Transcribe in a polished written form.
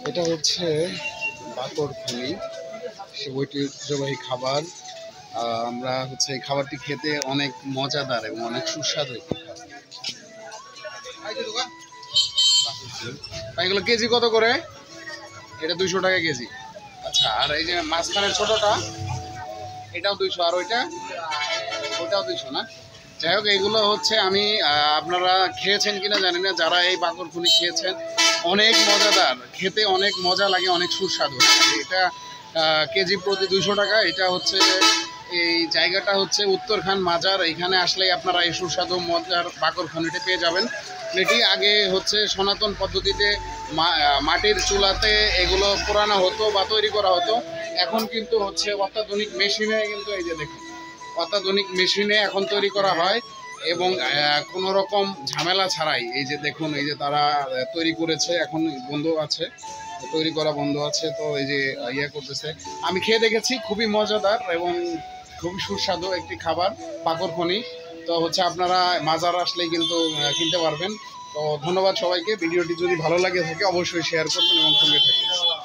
এটা হচ্ছে বাকরখনি, সে ঐতিহ্যবাহী খাবার। আমরা হচ্ছে এই খাবারটি খেতে অনেক মজাদার এবং অনেক সুস্বাদু একটি খাবার। এগুলো কেজি কত করে? এটা 200 টাকা কেজি। আচ্ছা, আর এই যে মাঝখানের ছোটটা এটাও 200, আর ওইটাও 200 না? যাই হোক, এইগুলো হচ্ছে আমি আপনারা খেয়েছেন কিনা জানি না, যারা এই বাকরখনি খেয়েছেন অনেক মজাদার, খেতে অনেক মজা লাগে, অনেক সুস্বাদু। এটা কেজি প্রতি 200 টাকা। এটা হচ্ছে এই জায়গাটা হচ্ছে উত্তরখান মাজার। এখানে আসলেই আপনারা এই সুস্বাদু মজার বাকরখনিটি পেয়ে যাবেন। এটি আগে হচ্ছে সনাতন পদ্ধতিতে মাটির চুলাতে এগুলো পোড়ানো হতো বা তৈরি করা হতো। এখন কিন্তু হচ্ছে অত্যাধুনিক মেশিনে, কিন্তু এই যে দেখুন অত্যাধুনিক মেশিনে এখন তৈরি করা হয় এবং কোনো রকম ঝামেলা ছাড়াই। এই যে দেখুন, এই যে তারা তৈরি করেছে, এখন বন্ধ আছে, তৈরি করা বন্ধ আছে। তো এই যে ইয়ে করতেছে, আমি খেয়ে দেখেছি, খুবই মজাদার এবং খুবই সুস্বাদু একটি খাবার বাকরখনি। তো হচ্ছে আপনারা মাজার আসলেই কিন্তু কিনতে পারবেন। তো ধন্যবাদ সবাইকে। ভিডিওটি যদি ভালো লাগে থাকে অবশ্যই শেয়ার করবেন এবং সঙ্গে থাকবেন।